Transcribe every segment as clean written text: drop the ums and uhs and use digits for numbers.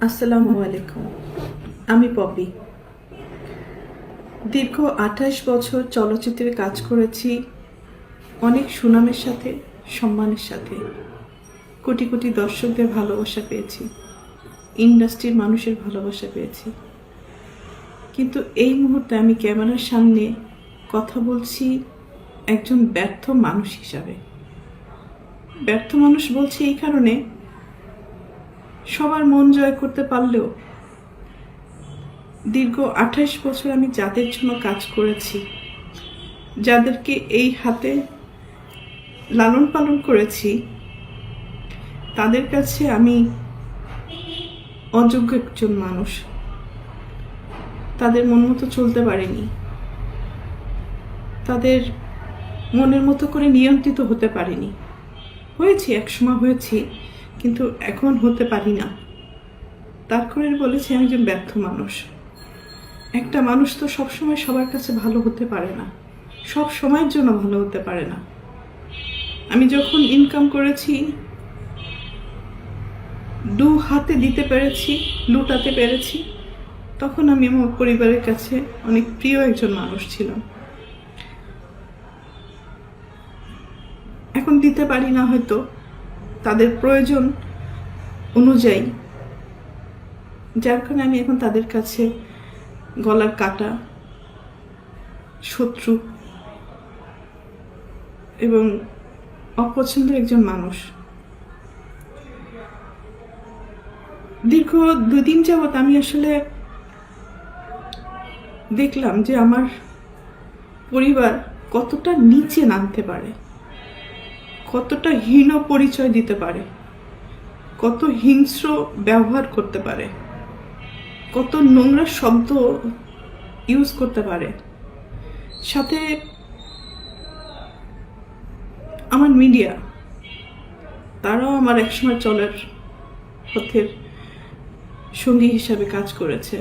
আসসালামু আলাইকুম। আমি পপি। দীর্ঘ ২৮ বছর চলচ্চিত্রে কাজ করেছি, অনেক সুনামের সাথে, সম্মানের সাথে। কোটি কোটি দর্শকদের ভালোবাসা পেয়েছি, ইন্ডাস্ট্রির মানুষের ভালোবাসা পেয়েছি। কিন্তু এই মুহূর্তে আমি ক্যামেরার সামনে কথা বলছি একজন ব্যর্থ মানুষ হিসাবে। ব্যর্থ মানুষ বলছি এই কারণে, সবার মন জয় করতে পারলেও দীর্ঘ ২৮ বছর আমি যাদের জন্য কাজ করেছি, যাদেরকে এই হাতে লালন পালন করেছি, তাদের কাছে আমি অযোগ্য একজন মানুষ। তাদের মন মতো চলতে পারিনি, তাদের মনের মতো করে নিয়ন্ত্রিত হতে পারিনি। হয়েছি, একসময় হয়েছি, কিন্তু এখন হতে পারি না। তার করে বলেছি আমি একজন ব্যর্থ মানুষ। একটা মানুষ তো সবসময় সবার কাছে ভালো হতে পারে না, সব সময়ের জন্য ভালো হতে পারে না। আমি যখন ইনকাম করেছি, দু হাতে দিতে পেরেছি, লুটাতে পেরেছি, তখন আমি আমার পরিবারের কাছে অনেক প্রিয় একজন মানুষ ছিলাম। এখন দিতে পারি না, হয়তো তাদের প্রয়োজন অনুযায়ী, যার কারণে আমি এখন তাদের কাছে গলার কাটা, শত্রু এবং অপছন্দের একজন মানুষ। দীর্ঘ ২ দিন যাবৎ আমি আসলে দেখলাম যে আমার পরিবার কতটা নিচে নামতে পারে, কতটা হীন পরিচয় দিতে পারে, কত হিংস্র ব্যবহার করতে পারে, কত নোংরা শব্দ ইউজ করতে পারে। সাথে আমার মিডিয়া, তারাও আমার একসময় চলার পথের সঙ্গী হিসাবে কাজ করেছে।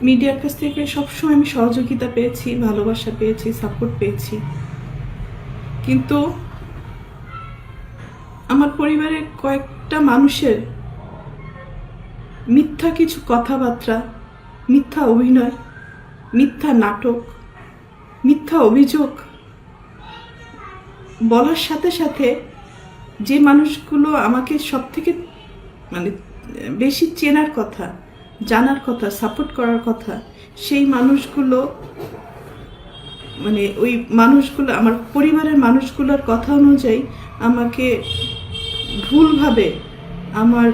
মিডিয়ার কাছ থেকে সবসময় আমি সহযোগিতা পেয়েছি, ভালোবাসা পেয়েছি, সাপোর্ট পেয়েছি। কিন্তু আমার পরিবারের কয়েকটা মানুষের মিথ্যা কিছু কথাবার্তা, মিথ্যা অভিনয়, মিথ্যা নাটক, মিথ্যা অভিযোগ বলার সাথে সাথে যে মানুষগুলো আমাকে সব থেকে বেশি চেনার কথা, জানার কথা, সাপোর্ট করার কথা, সেই মানুষগুলো ওই মানুষগুলো আমার পরিবারের মানুষগুলোর কথা অনুযায়ী আমাকে ভুলভাবে আমার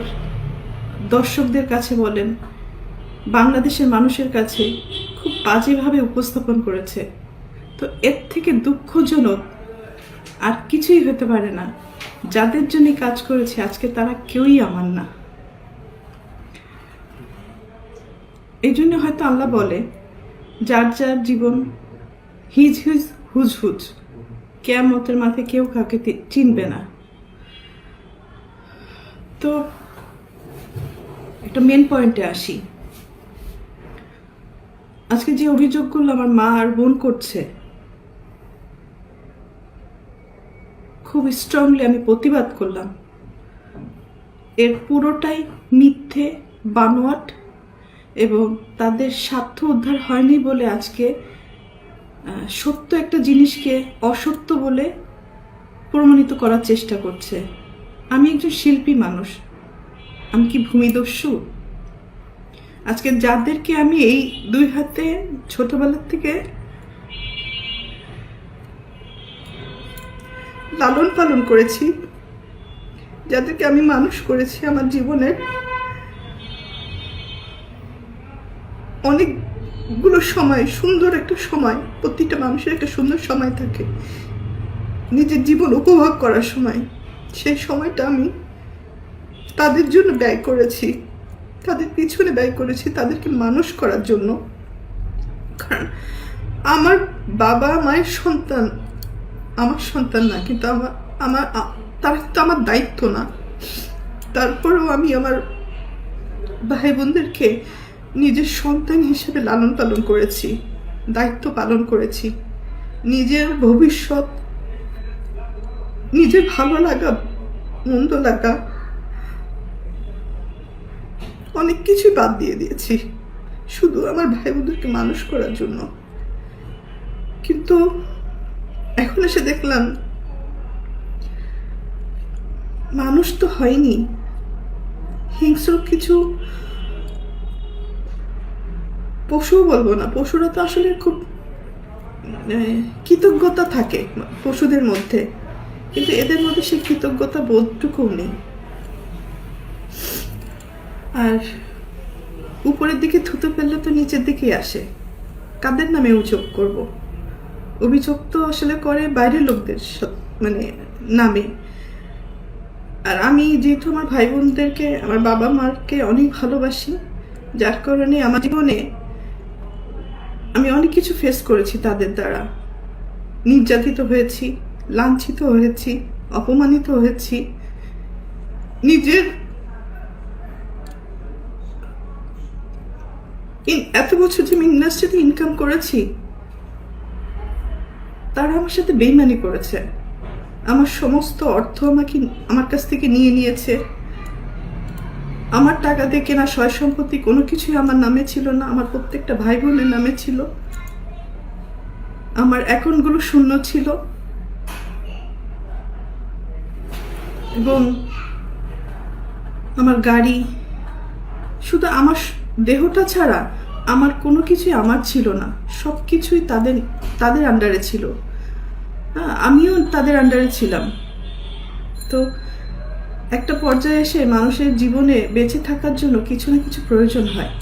দর্শকদের কাছে বলেন, বাংলাদেশের মানুষের কাছে খুব বাজেভাবে উপস্থাপন করেছে। তো এর থেকে দুঃখজনক আর কিছুই হতে পারে না। যাদের জন্য কাজ করেছে আজকে তারা কেউই আমার না। এই জন্য হয়তো আল্লাহ বলে, যার যার জীবন হিজ হিজ হুজ হুজ, কিয়ামতের মাঠে কেউ কাউকে চিনবে না। তো একটা মেন পয়েন্টে আসি। আজকে যে অভিযোগগুলো আমার মা আর বোন করছে, খুব স্ট্রংলি আমি প্রতিবাদ করলাম। এর পুরোটাই মিথ্যে, বানোয়াট, এবং তাদের স্বার্থ উদ্ধার হয়নি বলে আজকে সত্য একটা জিনিসকে অসত্য বলে প্রমাণিত করার চেষ্টা করছে। আমি একজন শিল্পী মানুষ, আমি কি ভূমিদস্যু? আজকে যাদেরকে আমি এই 2 হাতে ছোটবেলার থেকে লালন পালন করেছি, যাদেরকে আমি মানুষ করেছি, আমার জীবনের অনেকগুলো সময়, সুন্দর একটা সময়, প্রতিটা মানুষের একটা সুন্দর সময় থাকে নিজের জীবন উপভোগ করার সময়। সেই সময়টা আমি তাদের জন্য ব্যয় করেছি, তাদের পিছনে ব্যয় করেছি, তাদেরকে মানুষ করার জন্য। কারণ আমার বাবা মায়ের সন্তান আমার সন্তান না, কিন্তু তারা তো আমার দায়িত্ব না। তারপরেও আমি আমার ভাই বোনদেরকে নিজের সন্তান হিসেবে লালন পালন করেছি, দায়িত্ব পালন করেছি। নিজের ভবিষ্যৎ, নিজের ভালো লাগা, মন্দ লাগা অনেক কিছুই বাদ দিয়ে দিয়েছি শুধু আমার ভাই বোনদেরকে মানুষ করার জন্য। কিন্তু এখন এসে দেখলাম মানুষ তো হয়নি, হিংস্র কিছু পশুও বলবো না, পশুরা তো আসলে খুব কৃতজ্ঞতা থাকে পশুদের মধ্যে, কিন্তু এদের মধ্যে সেই কৃতজ্ঞতা বোধটুকুও নেই। আর উপরের দিকে থুতু ফেললে তো নিচের দিকেই আসে। কাদের নামে অভিযোগ করব? অভিযোগ তো আসলে করে বাইরের লোকদের মানে নামে। আর আমি যেহেতু আমার ভাই বোনদেরকে, আমার বাবা মাকে অনেক ভালোবাসি, যার কারণে আমার জীবনে আমি অনেক কিছু ফেস করেছি তাদের দ্বারা। নির্যাতিত হয়েছি, লাঞ্ছিত হয়েছি, অপমানিত হয়েছি। নিজের এত বছর যে আমি ইন্ডাস্ট্রিতে ইনকাম করেছি, তারা আমার সাথে বেইমানি করেছে। আমার সমস্ত অর্থ আমার কাছ থেকে নিয়ে নিয়েছে। আমার টাকা দিয়ে কেনা সয় সম্পত্তি কোনো কিছুই আমার নামে ছিল না, আমার প্রত্যেকটা ভাই বোনের নামে ছিল। আমার অ্যাকাউন্টগুলো শূন্য ছিল এবং আমার গাড়ি, শুধু আমার দেহটা ছাড়া আমার কোনো কিছুই আমার ছিল না। সব কিছুই তাদের আন্ডারে ছিল। আমিও তাদের আন্ডারে ছিলাম। তো একটা পর্যায়ে এসে মানুষের জীবনে বেঁচে থাকার জন্য কিছু না কিছু প্রয়োজন হয়।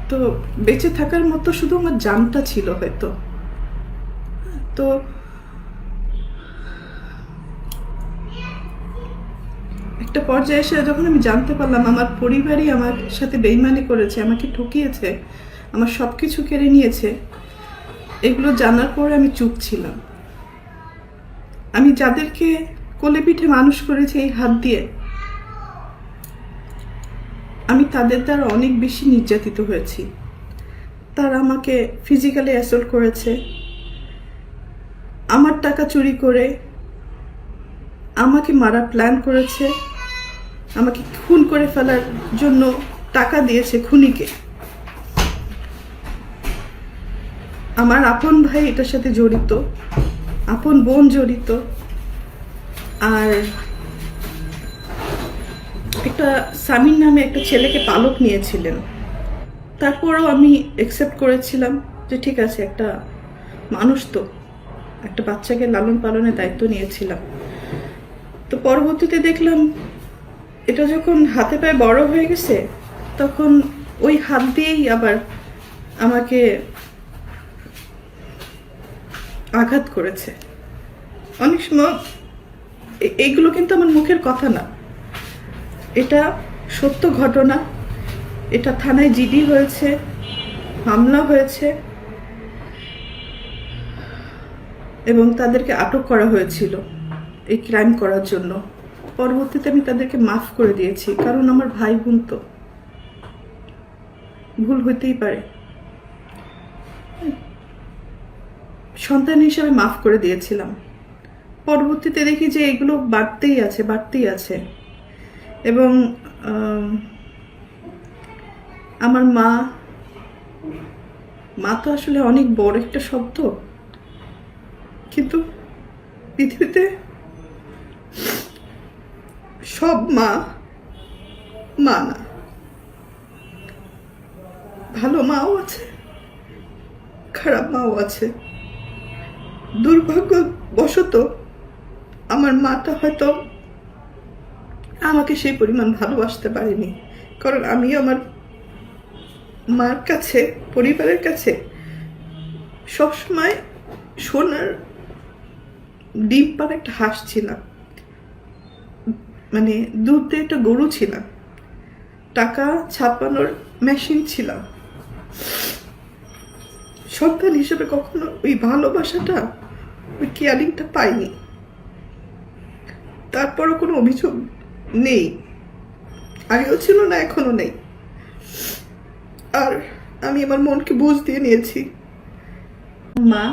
তো বেঁচে থাকার মতো শুধু আমার জানটা ছিল হয়তো। তো একটা পর্যায়ে এসে যখন আমি জানতে পারলাম আমার পরিবারই আমার সাথে বেইমানি করেছে, আমাকে ঠকিয়েছে, আমার সব কিছু কেড়ে নিয়েছে, এগুলো জানার পরে আমি চুপ ছিলাম। আমি যাদেরকে কোলে পিঠে মানুষ করেছি এই হাত দিয়ে, আমি তাদের দ্বারা অনেক বেশি নির্যাতিত হয়েছি। তারা আমাকে ফিজিক্যালি অ্যাসল্ট করেছে, আমার টাকা চুরি করে আমাকে মারার প্ল্যান করেছে, আমাকে খুন করে ফেলার জন্য টাকা দিয়েছে খুনিকে। আমার আপন ভাই এটার সাথে জড়িত, আপন বোন জড়িত। আর একটা সামিন নামে একটা ছেলেকে পালক নিয়েছিলেন। তারপরেও আমি অ্যাকসেপ্ট করেছিলাম যে ঠিক আছে, একটা মানুষ তো, একটা বাচ্চাকে লালন পালনের দায়িত্ব নিয়েছিলাম। তো পরবর্তীতে দেখলাম এটা যখন হাতে পায়ে বড় হয়ে গেছে, তখন ওই হাত দিয়েই আবার আমাকে আঘাত করেছে। অনেক সময় এইগুলো কিন্তু আমার মুখের কথা না, এটা সত্য ঘটনা। এটা থানায় জিডি হয়েছে, মামলা হয়েছে এবং তাদেরকে আটক করা হয়েছিল এই ক্রাইম করার জন্য। পরবর্তীতে আমি তাদেরকে মাফ করে দিয়েছি, কারণ আমার ভাই বোন তো, ভুল হইতেই পারে। সন্তান হিসাবে মাফ করে দিয়েছিলাম। পরবর্তীতে দেখি যে এগুলো বাড়তেই আছে এবং আমার মা তো আসলে অনেক বড় একটা শব্দ, কিন্তু পৃথিবীতে সব মা না। ভালো মাও আছে, খারাপ মাও আছে। দুর্ভাগ্যবশত আমার মাটা হয়তো আমাকে সেই পরিমাণ ভালোবাসতে পারেনি, কারণ আমি আমার মার কাছে, পরিবারের কাছে সবসময় সোনার ডিম পার একটা হাঁস ছিলাম, মানে দুধ দিয়ে একটা গরু ছিলাম, টাকা ছাপানোর মেশিন ছিলাম। সন্তান হিসেবে কখনো ওই ভালোবাসাটা, ওই কেয়ারিংটা পাইনি। তারপরও কোনো অভিযোগ নেই, আগেও ছিল না, এখনো নেই। আর আমি আমার মনকে বুঝ দিয়ে নিয়েছি। মা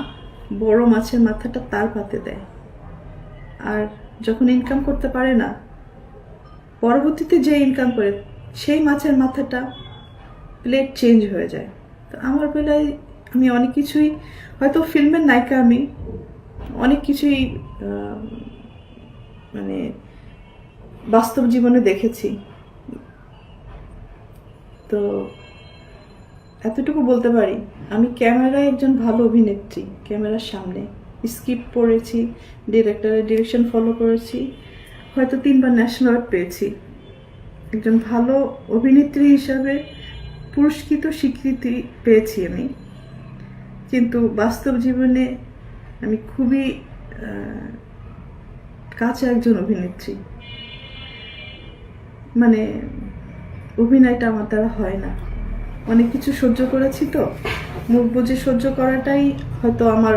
বড় মাছের মাথাটা তার পাতে দেয়, আর যখন ইনকাম করতে পারে না, পরবর্তীতে যে ইনকাম করে সেই মাছের মাথাটা প্লেট চেঞ্জ হয়ে যায়। তো আমার বেলায় আমি অনেক কিছুই, হয়তো ফিল্মের নায়িকা, আমি অনেক কিছুই মানে বাস্তব জীবনে দেখেছি। তো এতটুকু বলতে পারি, আমি ক্যামেরায় একজন ভালো অভিনেত্রী। ক্যামেরার সামনে স্ক্রিপ্ট পড়েছি, ডিরেক্টরের ডিরেকশন ফলো করেছি, হয়তো 3বার ন্যাশনাল অ্যাওয়ার্ড পেয়েছি। একজন ভালো অভিনেত্রী হিসাবে পুরস্কৃত স্বীকৃতি পেয়েছি আমি। কিন্তু বাস্তব জীবনে আমি খুবই কাছে একজন অভিনেত্রী। মানে অভিনয়টা আমার দ্বারা হয় না। অনেক কিছু সহ্য করেছি, তো মুখ বুজে সহ্য করাটাই হয়তো আমার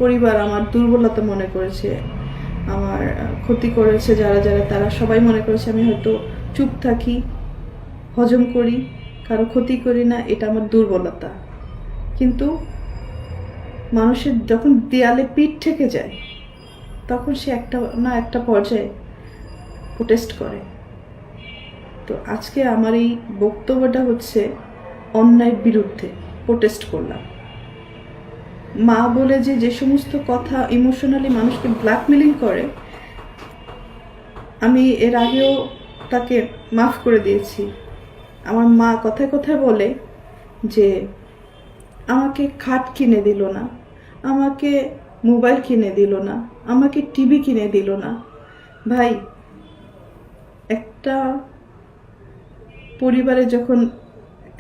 পরিবার আমার দুর্বলতা মনে করেছে, আমার ক্ষতি করেছে যারা যারা, তারা সবাই মনে করেছে আমি হয়তো চুপ থাকি, হজম করি, কারো ক্ষতি করি না, এটা আমার দুর্বলতা। কিন্তু মানুষের যখন দেয়ালে পিঠ ঠেকে যায়, তখন সে একটা না একটা পর্যায়ে প্রোটেস্ট করে। তো আজকে আমার এই বক্তব্যটা হচ্ছে অন্যায়ের বিরুদ্ধে প্রোটেস্ট করলাম। মা বলে যে সমস্ত কথা ইমোশনালি মানুষকে ব্ল্যাকমেলিং করে, আমি এর আগেও তাকে মাফ করে দিয়েছি। আমার মা কথায় কথায় বলে যে আমাকে খাট কিনে দিল না, আমাকে মোবাইল কিনে দিল না, আমাকে টিভি কিনে দিল না। ভাই, একটা পরিবারে যখন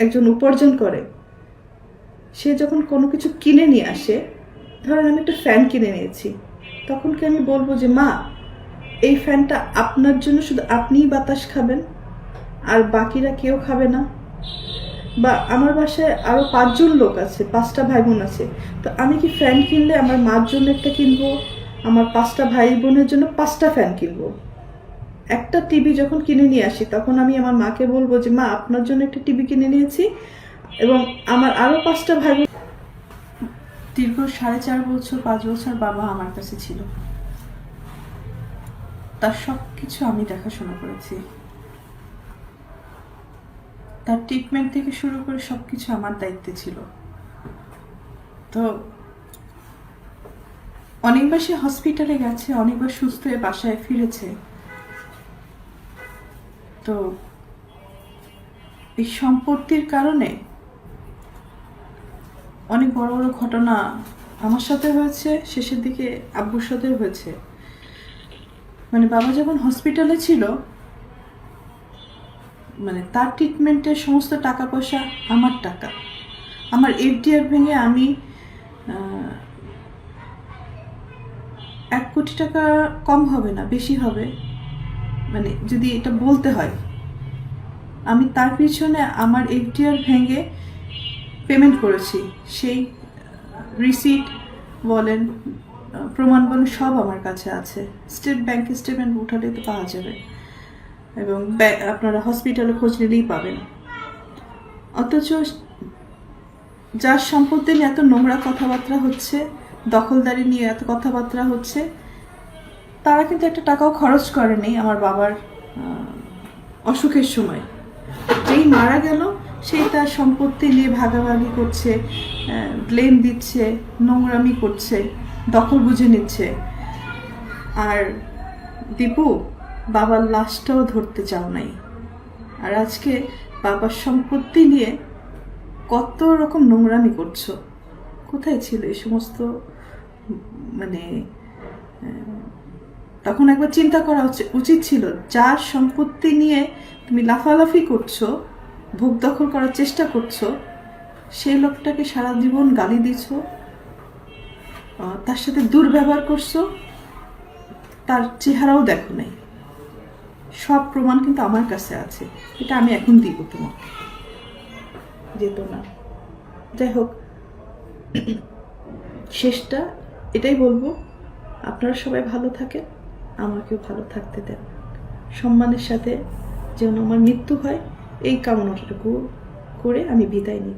একজন উপার্জন করে, সে যখন কোনো কিছু কিনে নিয়ে আসে, ধরেন আমি একটা ফ্যান কিনে নিয়েছি, তখন কি আমি বলবো যে মা এই ফ্যানটা আপনার জন্য শুধু আপনিই বাতাস খাবেন আর বাকিরা কেউ খাবে না? বা আমার বাসায় আরও 5জন লোক আছে, 5টা ভাই বোন আছে, তো আমি কি ফ্যান কিনলে আমার মার জন্য একটা কিনবো, আমার 5টা ভাই বোনের জন্য 5টা ফ্যান কিনবো? একটা টিভি যখন কিনে নিয়ে আসি, তখন আমি আমার মাকে বলবো যে মা আপনার জন্য একটা টিভি কিনে নিয়েছি, এবং আমার আরও 5টা ভাই বোন। দীর্ঘ 4.5 বছর 5 বছর বাবা আমার কাছে ছিল, তার সব কিছু আমি দেখাশোনা করেছি। তার ট্রিটমেন্ট থেকে শুরু করে সব কিছু আমার দায়িত্বে ছিল। তো অনেকবার সে হসপিটালে গেছে, অনেকবার সুস্থ হয়ে বাসায় ফিরেছে। তো এই সম্পত্তির কারণে অনেক বড় বড় ঘটনা আমার সাথে হয়েছে, শেষের দিকে আব্বুর সাথেও হয়েছে। মানে বাবা যখন হসপিটালে ছিল, মানে তার ট্রিটমেন্টের সমস্ত টাকা পয়সা আমার টাকা। আমার এফডিআর ভেঙে আমি 1 কোটি টাকা কম হবে না, বেশি হবে, মানে যদি এটা বলতে হয়। আমি তার পিছনে আমার এফডিআর ভেঙে পেমেন্ট করেছি। সেই রিসিট বলেন, প্রমাণ বলেন, সব আমার কাছে আছে। স্টেট ব্যাংকের স্টেটমেন্ট উঠালে তো পাওয়া যাবে, এবং আপনারা হসপিটালে খোঁজ নিলেই পাবেন। অথচ যার সম্পত্তি নিয়ে এত নোংরা কথাবার্তা হচ্ছে, দখলদারি নিয়ে এত কথাবার্তা হচ্ছে, তারা কিন্তু একটা টাকাও খরচ করেনি আমার বাবার অসুখের সময়। যেই মারা গেল, সেই তার সম্পত্তি নিয়ে ভাগাভাগি করছে, ব্লেম দিচ্ছে, নোংরামি করছে, দখল বুঝে নিচ্ছে। আর দীপু, বাবার লাশটাও ধরতে চাও নাই। আর আজকে বাবার সম্পত্তি নিয়ে কত রকম নোংরামি করছো। কোথায় ছিল এই সমস্ত? মানে তখন একবার চিন্তা করা উচিত ছিল, যার সম্পত্তি নিয়ে তুমি লাফালাফি করছো, ভোগ দখল করার চেষ্টা করছো, সেই লোকটাকে সারা জীবন গালি দিচ্ছ, তার সাথে দুর্ব্যবহার করছো, তার চেহারাও দেখো নাই। সব প্রমাণ কিন্তু আমার কাছে আছে, এটা আমি এখন দিব তোমাকে, যেত না। যাই হোক, শেষটা এটাই বলবো, আপনারা সবাই ভালো থাকেন, আমাকেও ভালো থাকতে দেন, সম্মানের সাথে যেন আমার মৃত্যু হয়, এই কামনাটুকু করে আমি বিদায় নিই।